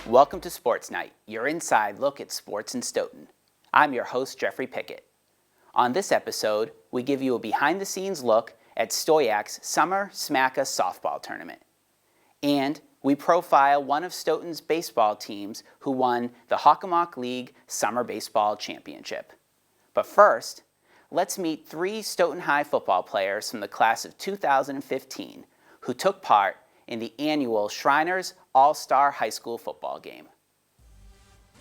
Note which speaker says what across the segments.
Speaker 1: Welcome to Sports Night, your inside look at sports in Stoughton. I'm your host, Jeffrey Pickett. On this episode, we give you a behind-the-scenes look at STOYAC's Summer Smacka softball tournament. And we profile one of Stoughton's baseball teams who won the Hockomock League Summer Baseball Championship. But first, let's meet three Stoughton High football players from the class of 2015 who took part in the annual Shriners All-Star High School football game.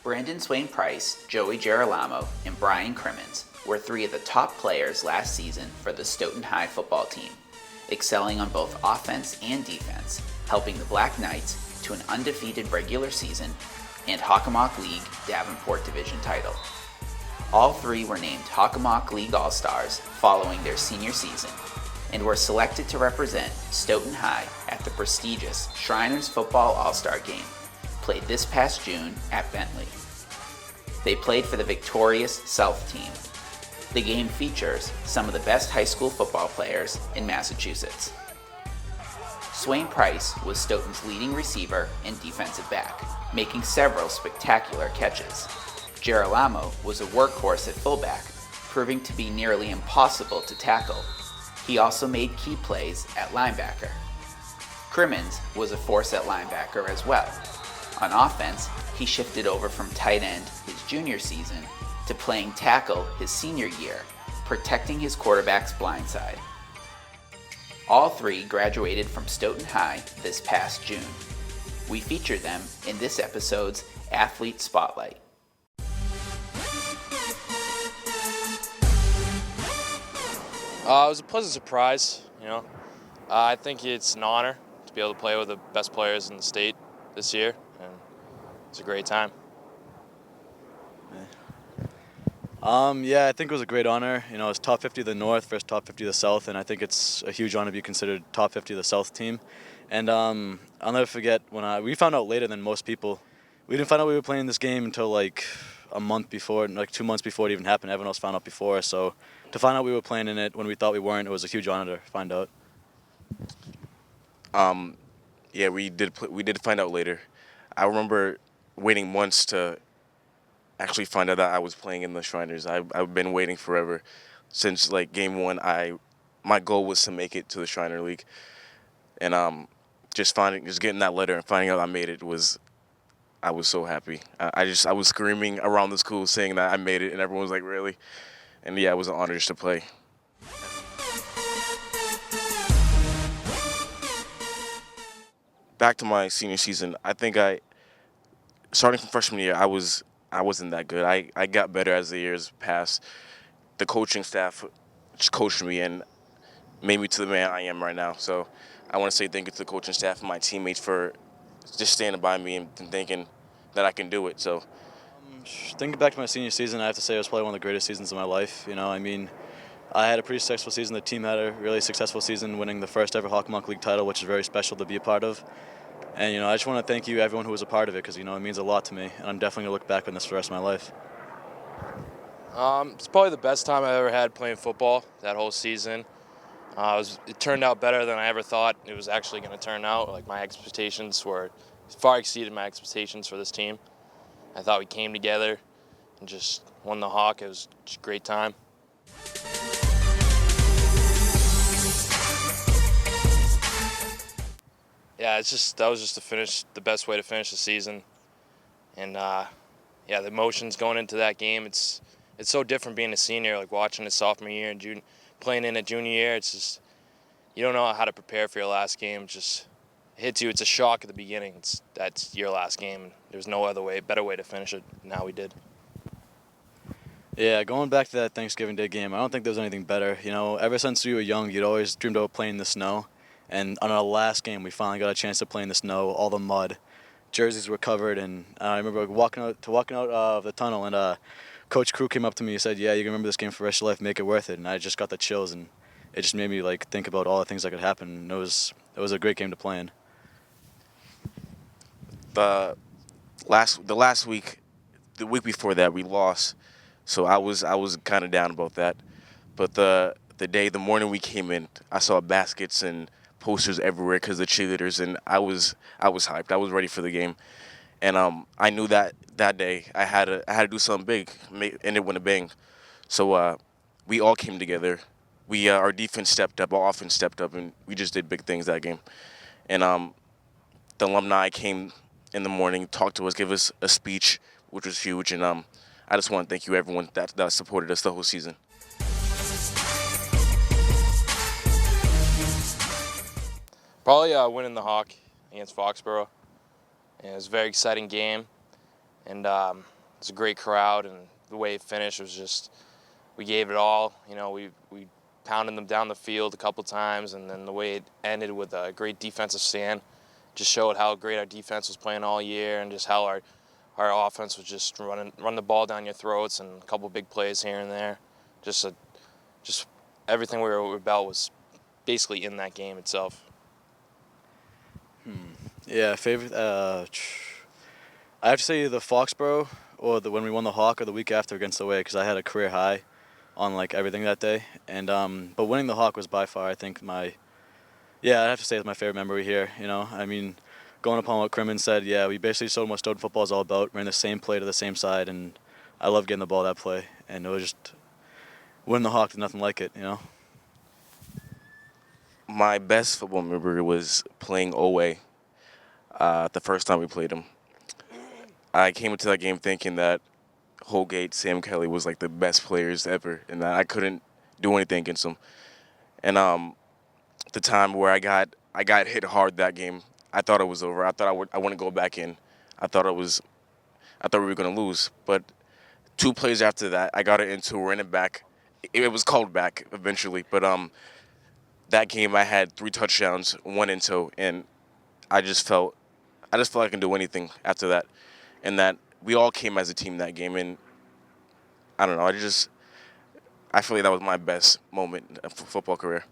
Speaker 1: Brandon Swain Price, Joey Girolamo, and Brian Crimmins were three of the top players last season for the Stoughton High football team, excelling on both offense and defense, helping the Black Knights to an undefeated regular season and Hockomock League Davenport Division title. All three were named Hockomock League All-Stars following their senior season and were selected to represent Stoughton High at the prestigious Shriners Football All-Star Game, played this past June at Bentley. They played for the victorious South team. The game features some of the best high school football players in Massachusetts. Swain Price was Stoughton's leading receiver and defensive back, making several spectacular catches. Girolamo was a workhorse at fullback, proving to be nearly impossible to tackle. He also made key plays at linebacker. Crimmins was a force at linebacker as well. On offense, he shifted over from tight end his junior season to playing tackle his senior year, protecting his quarterback's blind side. All three graduated from Stoughton High this past June. We feature them in this episode's Athlete Spotlight.
Speaker 2: It was a pleasant surprise, I think it's an honor to be able to play with the best players in the state this year, and it's a great time.
Speaker 3: I think it was a great honor. It's top 50 of the North versus top 50 of the South, and I think it's a huge honor to be considered top 50 of the South team. And I'll never forget when we found out later than most people. We didn't find out we were playing this game until like a month before, like 2 months before it even happened. Everyone else found out before, so to find out we were playing in it when we thought we weren't, it was a huge honor to find out.
Speaker 4: We did find out later. I remember waiting months to actually find out that I was playing in the Shriners. I've been waiting forever since like game one. My goal was to make it to the Shriner League, and just getting that letter and finding out I made it I was so happy. I was screaming around the school saying that I made it, and everyone was like, "Really?" And it was an honor just to play. Back to my senior season, I think starting from freshman year, I wasn't that good. I got better as the years passed. The coaching staff just coached me and made me to the man I am right now. So I want to say thank you to the coaching staff and my teammates for just standing by me and thinking that I can do it. So
Speaker 3: thinking back to my senior season, I have to say it was probably one of the greatest seasons of my life. I had a pretty successful season. The team had a really successful season, winning the first ever Hockomock League title, which is very special to be a part of. And, I just want to thank you, everyone who was a part of it, because, it means a lot to me. And I'm definitely going to look back on this for the rest of my life.
Speaker 2: It's probably the best time I've ever had playing football that whole season. It turned out better than I ever thought it was actually going to turn out. Like, my expectations far exceeded my expectations for this team. I thought we came together and just won the Hawk. It was just a great time. Yeah, that was just the best way to finish the season. And the emotions going into that game, it's so different being a senior, like watching a sophomore year and playing in a junior year. It's just, you don't know how to prepare for your last game. It just hits you. It's a shock at the beginning. That's your last game. There's no better way to finish it than how we did.
Speaker 3: Yeah, going back to that Thanksgiving Day game, I don't think there was anything better. Ever since we were young, you'd always dreamed about playing in the snow. And on our last game, we finally got a chance to play in the snow, all the mud. Jerseys were covered, and I remember walking out of the tunnel, and Coach Crew came up to me and said, "Yeah, you can remember this game for the rest of your life, make it worth it." And I just got the chills, and it just made me think about all the things that could happen. And it was a great game to play in.
Speaker 4: The week before that, we lost, so I was kind of down about that. But the morning we came in, I saw baskets and posters everywhere because of the cheerleaders, and I was hyped. I was ready for the game, And I knew that day I had to do something big, end it with a bang. So we all came together. Our defense stepped up, our offense stepped up, and we just did big things that game. And the alumni came in the morning, talked to us, gave us a speech, which was huge. And I just want to thank you, everyone that supported us the whole season.
Speaker 2: Probably winning the Hawk against Foxborough. And it was a very exciting game, and it was a great crowd, and the way it finished was just, we gave it all. You know, we pounded them down the field a couple times, and then the way it ended with a great defensive stand just showed how great our defense was playing all year, and just how our offense was just run the ball down your throats, and a couple big plays here and there. Just everything we were about was basically in that game itself.
Speaker 3: Yeah, favorite. I have to say the Foxborough or when we won the Hawk or the week after against the Way, because I had a career high on like everything that day. And but winning the Hawk was by far, I think, I have to say it's my favorite memory here. You know, I mean, going upon what Crimmins said, yeah, we basically showed them what Stoughton football is all about. Ran the same play to the same side, and I love getting the ball that play. And it was just winning the Hawk, there's nothing like it. You know.
Speaker 4: My best football memory was playing Oway. The first time we played him, I came into that game thinking that Holgate, Sam Kelly was like the best players ever, and that I couldn't do anything against them. And the time where I got hit hard that game, I thought it was over. I thought I wouldn't go back in. I thought we were gonna lose. But 2 plays after that, I got it into, ran it back. It was called back eventually, but that game I had 3 touchdowns, 1 into, and I just felt I can do anything after that, and that we all came as a team that game, and I don't know, I feel like that was my best moment of football career.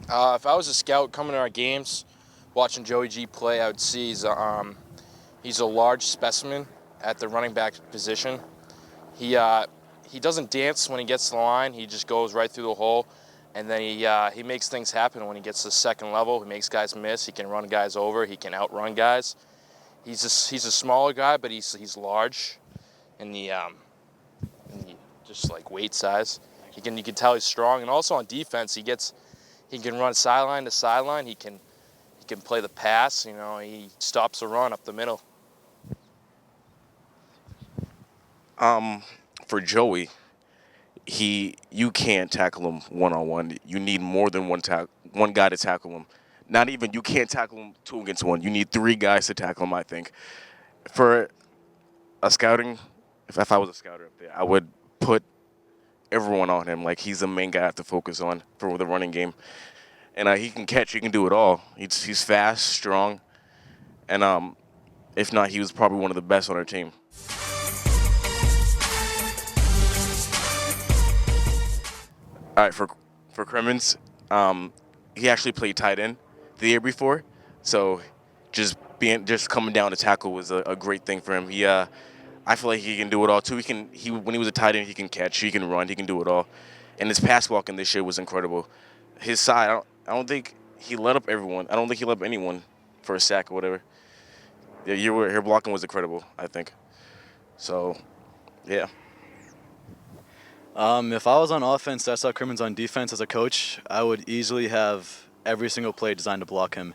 Speaker 2: If I was a scout coming to our games, watching Joey G play, I would see he's a large specimen at the running back position. He doesn't dance when he gets to the line. He just goes right through the hole, and then he makes things happen when he gets to the second level. He makes guys miss. He can run guys over. He can outrun guys. He's a smaller guy, but he's large in the just like weight size. You can tell he's strong, and also on defense he can run sideline to sideline. He can play the pass. You know, he stops the run up the middle.
Speaker 4: For Joey, you can't tackle him one-on-one. You need more than one guy to tackle him. Not even, you can't tackle him 2 against 1. You need 3 guys to tackle him, I think. For a scouting, if I was a scouter up there, I would put everyone on him. Like, he's the main guy I have to focus on for the running game. And he can catch, he can do it all. He's fast, strong, and if not, he was probably one of the best on our team. All right, for Crimmins, he actually played tight end the year before, so just coming down to tackle was a great thing for him. I feel like he can do it all too. When he was a tight end, he can catch, he can run, he can do it all, and his pass blocking this year was incredible. His side, I don't think he let up everyone. I don't think he let up anyone for a sack or whatever. Yeah, your blocking was incredible, I think. So, yeah.
Speaker 3: If I was on offense, that's how Crimmins on defense as a coach, I would easily have every single play designed to block him.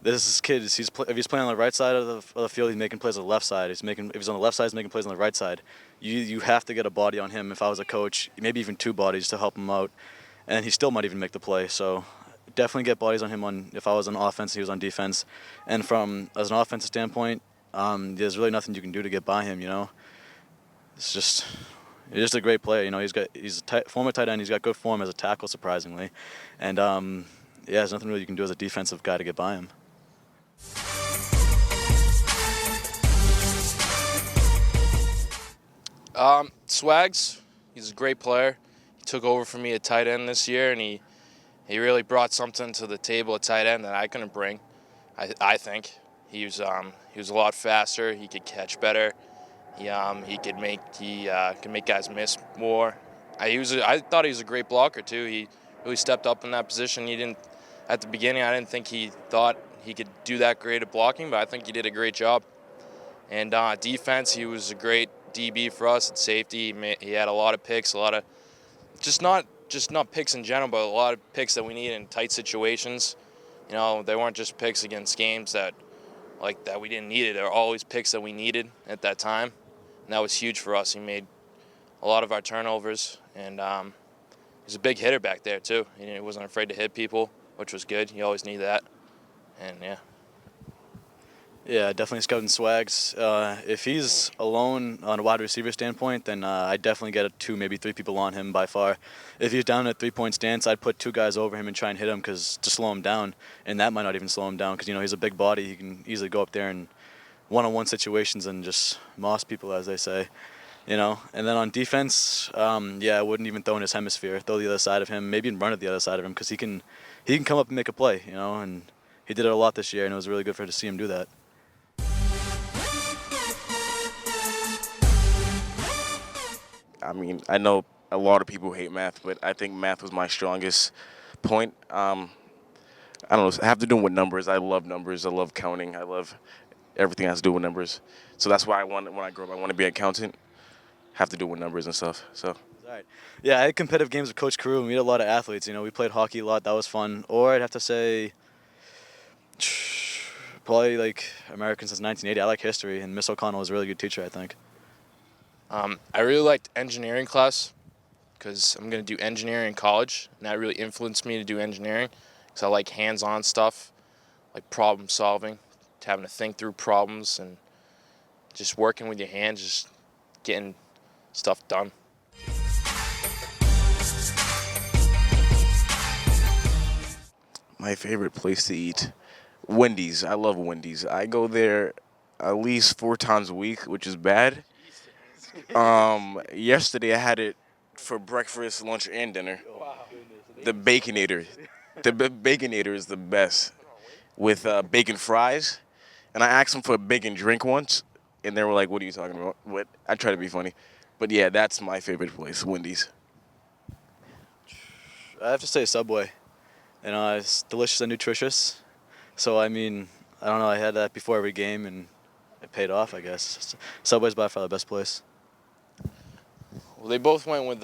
Speaker 3: This kid, if he's playing on the right side of the field, he's making plays on the left side. If he's on the left side, he's making plays on the right side. You have to get a body on him. If I was a coach, maybe even 2 bodies to help him out, and he still might even make the play. So definitely get bodies on him if I was on offense, he was on defense. And as an offensive standpoint, there's really nothing you can do to get by him. You know, he's just a great player. You know, he's a former tight end. He's got good form as a tackle, surprisingly, and there's nothing really you can do as a defensive guy to get by him.
Speaker 2: Swags, he's a great player. He took over for me at tight end this year, and he really brought something to the table at tight end that I couldn't bring. I think he was a lot faster. He could catch better. He could make guys miss more. I thought he was a great blocker too. He really stepped up in that position. He didn't at the beginning, I didn't think he thought he could do that great at blocking, but I think he did a great job. And defense, he was a great DB for us. At safety, he had a lot of picks, a lot of just not picks in general, but a lot of picks that we need in tight situations. You know, they weren't just picks against games that we didn't need it. They were always picks that we needed at that time, and that was huge for us. He made a lot of our turnovers, and he's a big hitter back there too. He wasn't afraid to hit people, which was good. You always need that, and yeah.
Speaker 3: Yeah, definitely scouting swags. If he's alone on a wide receiver standpoint, then I'd definitely get 2, maybe 3 people on him by far. If he's down at 3-point stance, I'd put 2 guys over him and try and hit him to slow him down, and that might not even slow him down because he's a big body. He can easily go up there and one-on-one situations and just moss people, as they say. And then on defense, I wouldn't even throw in his hemisphere. Throw the other side of him, maybe even run at the other side of him because he can come up and make a play. And he did it a lot this year, and it was really good to see him do that.
Speaker 4: I mean, I know a lot of people hate math, but I think math was my strongest point. I don't know, I have to do with numbers. I love numbers. I love counting. I love everything that has to do with numbers. So that's why when I grow up, I want to be an accountant. Have to do with numbers and stuff. So.
Speaker 3: All right. Yeah, I had competitive games with Coach Carew, and we had a lot of athletes. We played hockey a lot. That was fun. Or I'd have to say probably like American since 1980. I like history, and Miss O'Connell was a really good teacher, I think.
Speaker 2: I really liked engineering class because I'm going to do engineering in college, and that really influenced me to do engineering because I like hands-on stuff, like problem solving, having to think through problems and just working with your hands, just getting stuff done.
Speaker 4: My favorite place to eat, Wendy's. I love Wendy's. I go there at least 4 times a week, which is bad. Yesterday I had it for breakfast, lunch, and dinner. The Baconator. The Baconator is the best with bacon fries. And I asked them for a bacon drink once, and they were like, "What are you talking about?" What? I try to be funny. But yeah, that's my favorite place, Wendy's.
Speaker 3: I have to say Subway. It's delicious and nutritious. So, I don't know, I had that before every game, and it paid off, I guess. Subway's by far the best place.
Speaker 2: Well, they both went with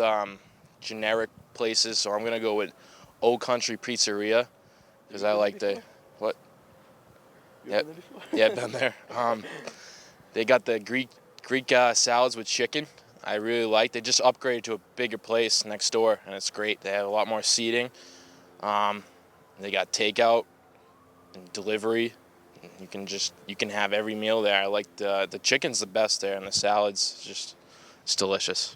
Speaker 2: generic places, so I'm going to go with Old Country Pizzeria because I like the, what? Yeah, been there. They got the Greek salads with chicken. I really like. They just upgraded to a bigger place next door, and it's great. They have a lot more seating. They got takeout and delivery. You can have every meal there. I like the chicken's the best there, and the salads it's delicious.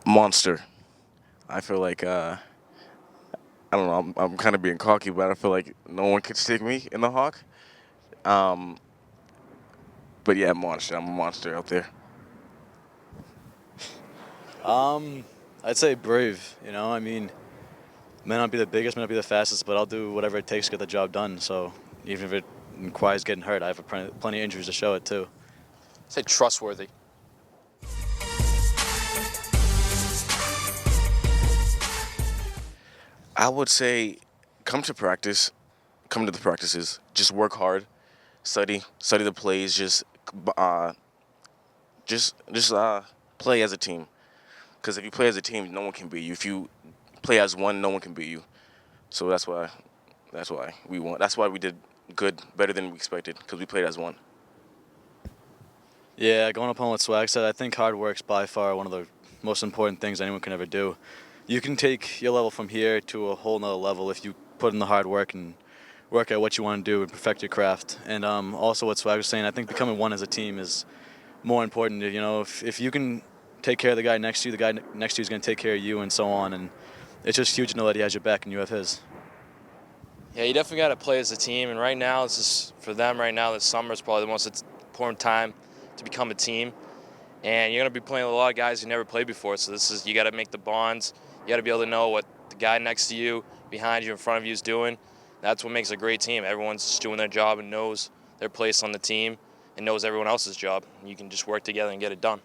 Speaker 4: Monster. I feel like I don't know. I'm kind of being cocky, but I feel like no one could stick me in the Hawk. But yeah, Monster. I'm a monster out there.
Speaker 3: I'd say brave. May not be the biggest, may not be the fastest, but I'll do whatever it takes to get the job done. So even if it requires getting hurt, I have plenty of injuries to show it too.
Speaker 2: I'd say trustworthy.
Speaker 4: I would say come to the practices, just work hard, study the plays, just play as a team. Because if you play as a team, no one can beat you. If you play as one, no one can beat you. So that's why we won. That's why we did better than we expected, because we played as one.
Speaker 3: Yeah, going upon what Swag said, I think hard work's by far one of the most important things anyone can ever do. You can take your level from here to a whole nother level if you put in the hard work and work at what you want to do and perfect your craft. And also what Swag was saying, I think becoming one as a team is more important. If you can take care of the guy next to you, the guy next to you is going to take care of you, and so on. And it's just huge to know that he has your back and you have his.
Speaker 2: Yeah, you definitely got to play as a team. And right now, for them right now, this summer is probably the most important time to become a team. And you're going to be playing with a lot of guys you never played before. So you got to make the bonds. You got to be able to know what the guy next to you, behind you, in front of you is doing. That's what makes a great team. Everyone's just doing their job and knows their place on the team and knows everyone else's job. You can just work together and get it done.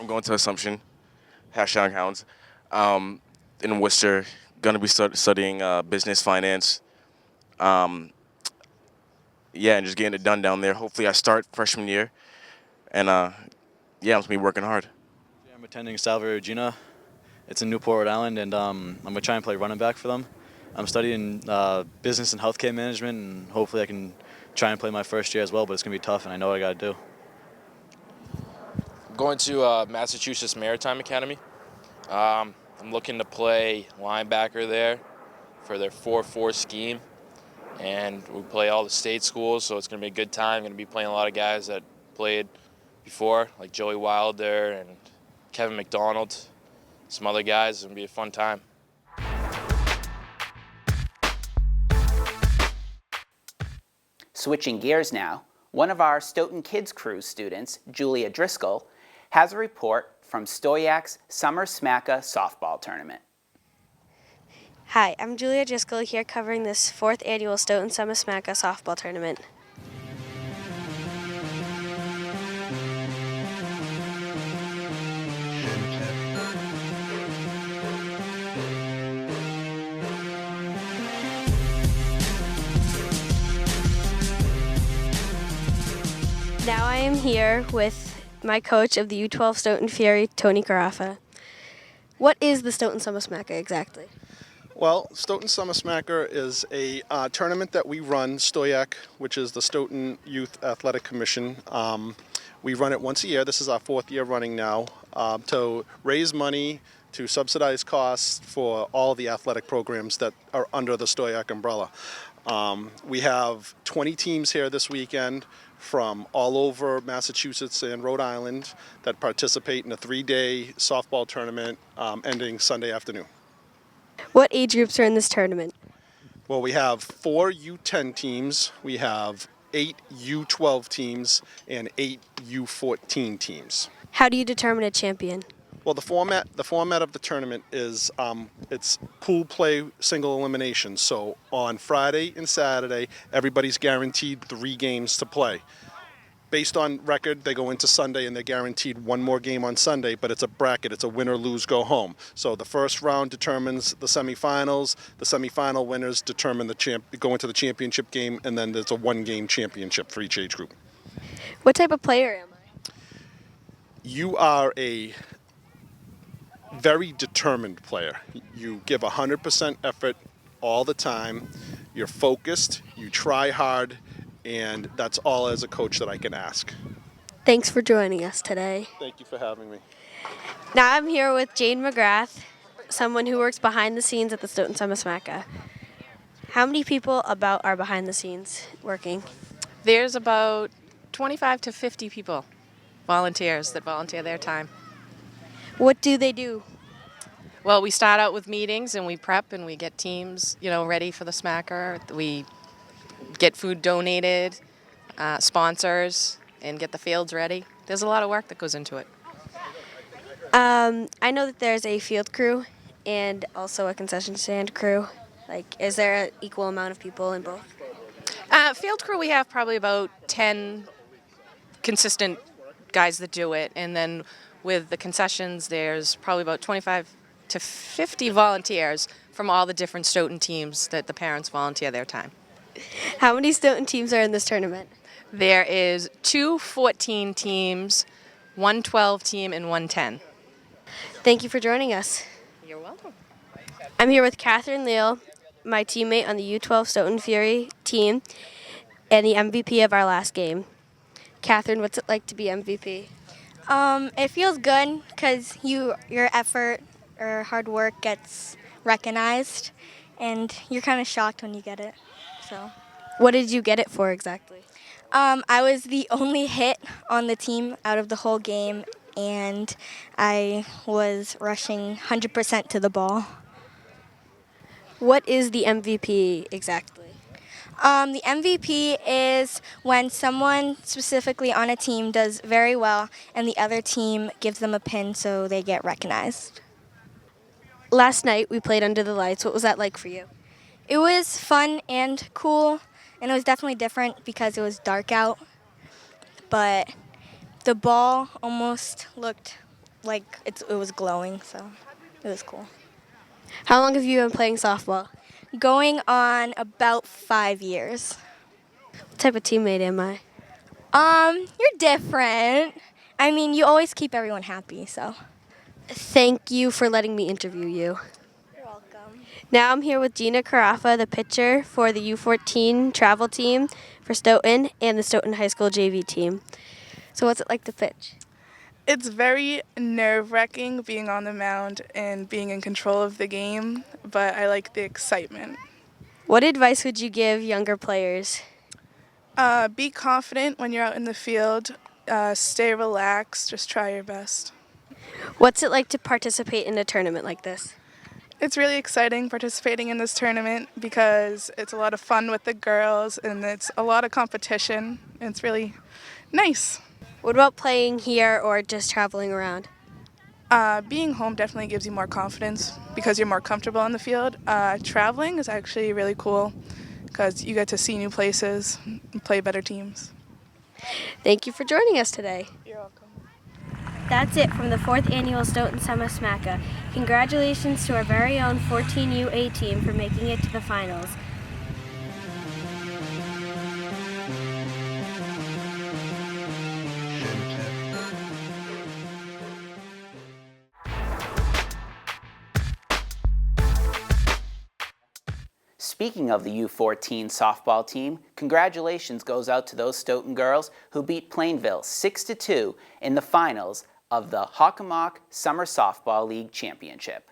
Speaker 4: I'm going to Assumption, Hashtag Hounds, in Worcester. Going to be studying business finance. Yeah, and just getting it done down there. Hopefully I start freshman year. And yeah, I'm going to be working hard.
Speaker 3: Yeah, I'm attending Salve Regina. It's in Newport, Rhode Island, and I'm going to try and play running back for them. I'm studying business and healthcare management, and hopefully I can try and play my first year as well, but it's going to be tough, and I know what I got to do.
Speaker 2: I'm going to Massachusetts Maritime Academy. I'm looking to play linebacker there for their 4-4 scheme. And we play all the state schools, so it's going to be a good time. Going to be playing a lot of guys that played before, like Joey Wilder and Kevin McDonald, some other guys. It's going to be a fun time.
Speaker 1: Switching gears now, one of our Stoughton Kids Crew students, Julia Driscoll, has a report from STOYAC's Summer Smacka softball tournament.
Speaker 5: Hi, I'm Julia Driscoll here covering this 4th annual Stoughton Summer Smacka softball tournament. Now I am here with my coach of the U12 Stoughton Fury, Tony Carafa. What is the Stoughton Summer Smacka exactly?
Speaker 6: Well, Stoughton Summer Smacka is a tournament that we run, STOYAC, which is the Stoughton Youth Athletic Commission. We run it once a year. This is our 4th year running now, to raise money to subsidize costs for all the athletic programs that are under the STOYAC umbrella. We have 20 teams here this weekend from all over Massachusetts and Rhode Island that participate in a 3-day softball tournament ending Sunday afternoon.
Speaker 5: What age groups are in this tournament?
Speaker 6: Well, we have 4 U10 teams, we have 8 U12 teams, and 8 U14 teams.
Speaker 5: How do you determine a champion?
Speaker 6: Well, the format of the tournament is it's pool play, single elimination. So on Friday and Saturday, everybody's guaranteed 3 games to play. Based on record, they go into Sunday and they're guaranteed 1 more game on Sunday, but it's a bracket. It's a win or lose, go home. So the first round determines the semifinals. The semifinal winners determine go into the championship game, and then there's a 1-game championship for each age group.
Speaker 5: What type of player am I?
Speaker 6: You are a very determined player. You give 100% effort all the time. You're focused. You try hard. And that's all as a coach that I can ask.
Speaker 5: Thanks for joining us today.
Speaker 6: Thank you for having me.
Speaker 5: Now I'm here with Jane Mcgrath, someone who works behind the scenes at the Stoughton Summer Smacka. How many people are behind the scenes working?
Speaker 7: There's about 25 to 50 people, volunteers that volunteer their time.
Speaker 5: What do they do?
Speaker 7: Well, we start out with meetings and we prep and we get teams, ready for the Smacker. We get food donated, sponsors, and get the fields ready. There's a lot of work that goes into it.
Speaker 5: I know that there's a field crew and also a concession stand crew. Is there an equal amount of people in both?
Speaker 7: Field crew, we have probably about 10 consistent guys that do it. And then with the concessions, there's probably about 25 to 50 volunteers from all the different Stoughton teams that the parents volunteer their time.
Speaker 5: How many Stoughton teams are in this tournament?
Speaker 7: There is 2 14 teams, 1 12 team, and 1 10.
Speaker 5: Thank you for joining us.
Speaker 7: You're welcome.
Speaker 5: I'm here with Catherine Leal, my teammate on the U12 Stoughton Fury team, and the MVP of our last game. Catherine, what's it like to be MVP?
Speaker 8: It feels good because your effort or hard work gets recognized, and you're kind of shocked when you get it. So,
Speaker 5: what did you get it for exactly?
Speaker 8: I was the only hit on the team out of the whole game, and I was rushing 100% to the ball.
Speaker 5: What is the MVP exactly?
Speaker 8: The MVP is when someone specifically on a team does very well and the other team gives them a pin so they get recognized.
Speaker 5: Last night we played under the lights. What was that like for you?
Speaker 8: It was fun and cool, and it was definitely different because it was dark out. But the ball almost looked like it was glowing, so it was cool.
Speaker 5: How long have you been playing softball?
Speaker 8: Going on about 5 years.
Speaker 5: What type of teammate am I?
Speaker 8: You're different. I mean, you always keep everyone happy, so.
Speaker 5: Thank you for letting me interview you.
Speaker 8: You're welcome.
Speaker 5: Now I'm here with Gina Carrera, the pitcher for the U14 travel team for Stoughton and the Stoughton High School JV team. So what's it like to pitch?
Speaker 9: It's very nerve-wracking being on the mound and being in control of the game, but I like the excitement.
Speaker 5: What advice would you give younger players?
Speaker 9: Be confident when you're out in the field. Stay relaxed. Just try your best.
Speaker 5: What's it like to participate in a tournament like this?
Speaker 9: It's really exciting participating in this tournament because it's a lot of fun with the girls and it's a lot of competition. And it's really nice.
Speaker 5: What about playing here or just traveling around?
Speaker 9: Being home definitely gives you more confidence because you're more comfortable on the field. Traveling is actually really cool because you get to see new places and play better teams.
Speaker 5: Thank you for joining us today.
Speaker 9: You're welcome.
Speaker 5: That's it from the 4th Annual Stoughton Summer Smacka. Congratulations to our very own 14U8 team for making it to the finals.
Speaker 1: Speaking of the U14 softball team, congratulations goes out to those Stoughton girls who beat Plainville 6-2 in the finals of the Hockomock Summer Softball League Championship.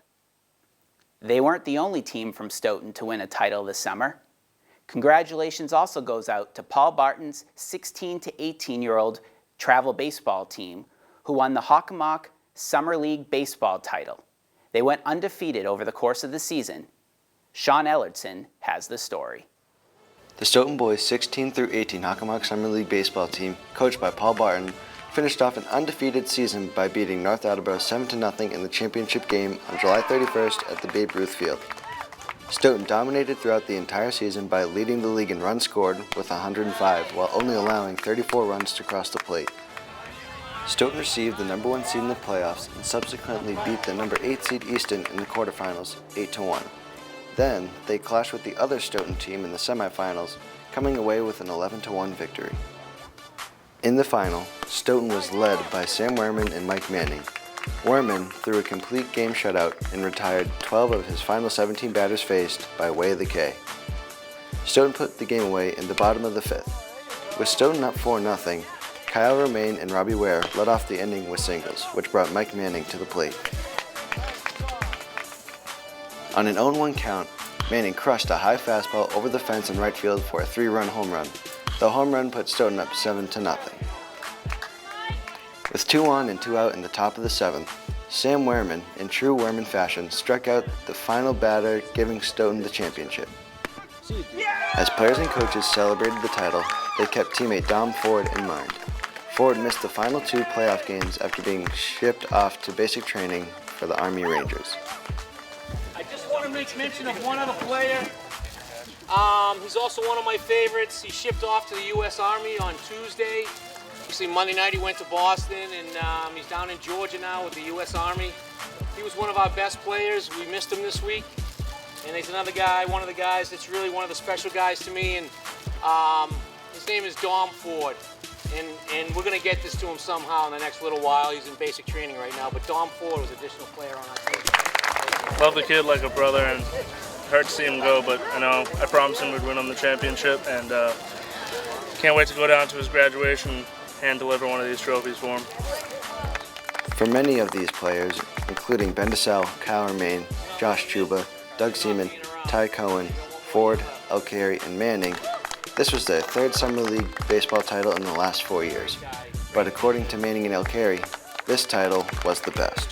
Speaker 1: They weren't the only team from Stoughton to win a title this summer. Congratulations also goes out to Paul Barton's 16 to 18-year-old travel baseball team who won the Hockomock Summer League baseball title. They went undefeated over the course of the season. Sean Ellertson has the story.
Speaker 10: The Stoughton boys 16 through 18 Hockomock Summer League baseball team, coached by Paul Barton, finished off an undefeated season by beating North Attleboro 7-0 in the championship game on July 31st at the Babe Ruth Field. Stoughton dominated throughout the entire season by leading the league in runs scored with 105, while only allowing 34 runs to cross the plate. Stoughton received the number 1 seed in the playoffs and subsequently beat the number 8 seed Easton in the quarterfinals 8-1. Then, they clashed with the other Stoughton team in the semifinals, coming away with an 11-1 victory. In the final, Stoughton was led by Sam Werman and Mike Manning. Werman threw a complete game shutout and retired 12 of his final 17 batters faced by way of the K. Stoughton put the game away in the bottom of the 5th. With Stoughton up 4-0, Kyle Romaine and Robbie Ware led off the inning with singles, which brought Mike Manning to the plate. On an 0-1 count, Manning crushed a high fastball over the fence in right field for a 3-run home run. The home run put Stoughton up 7-0. With 2 on and 2 out in the top of the 7th, Sam Werman, in true Werman fashion, struck out the final batter, giving Stoughton the championship. As players and coaches celebrated the title, they kept teammate Dom Ford in mind. Ford missed the final 2 playoff games after being shipped off to basic training for the Army Rangers.
Speaker 11: I want to make mention of one other player. He's also one of my favorites. He shipped off to the U.S. Army on Tuesday. Obviously, Monday night he went to Boston, and he's down in Georgia now with the U.S. Army. He was one of our best players. We missed him this week. And he's another guy, one of the guys that's really one of the special guys to me. And his name is Dom Ford. And we're going to get this to him somehow in the next little while. He's in basic training right now. But Dom Ford was an additional player on our team.
Speaker 12: Love the kid like a brother, and hurt to see him go, but I promised him we'd win him the championship, and can't wait to go down to his graduation and deliver one of these trophies for him.
Speaker 10: For many of these players, including Ben DeSalle, Kyle Romaine, Josh Chuba, Doug Seaman, Ty Cohen, Ford, El Carey, and Manning, this was their 3rd Summer League baseball title in the last 4 years. But according to Manning and El Carey, this title was the best.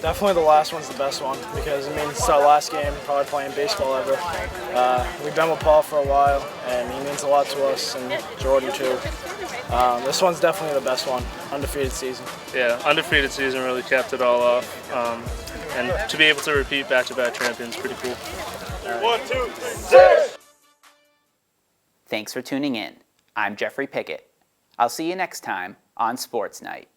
Speaker 13: Definitely the last one's the best one because it means it's our last game, probably playing baseball ever. We've been with Paul for a while, and he means a lot to us, and Jordan too. This one's definitely the best one, undefeated season.
Speaker 12: Yeah, undefeated season really capped it all off, and to be able to repeat back-to-back champions is pretty cool.
Speaker 11: 1, 2, 3.
Speaker 1: Thanks for tuning in. I'm Jeffrey Pickett. I'll see you next time on Sports Night.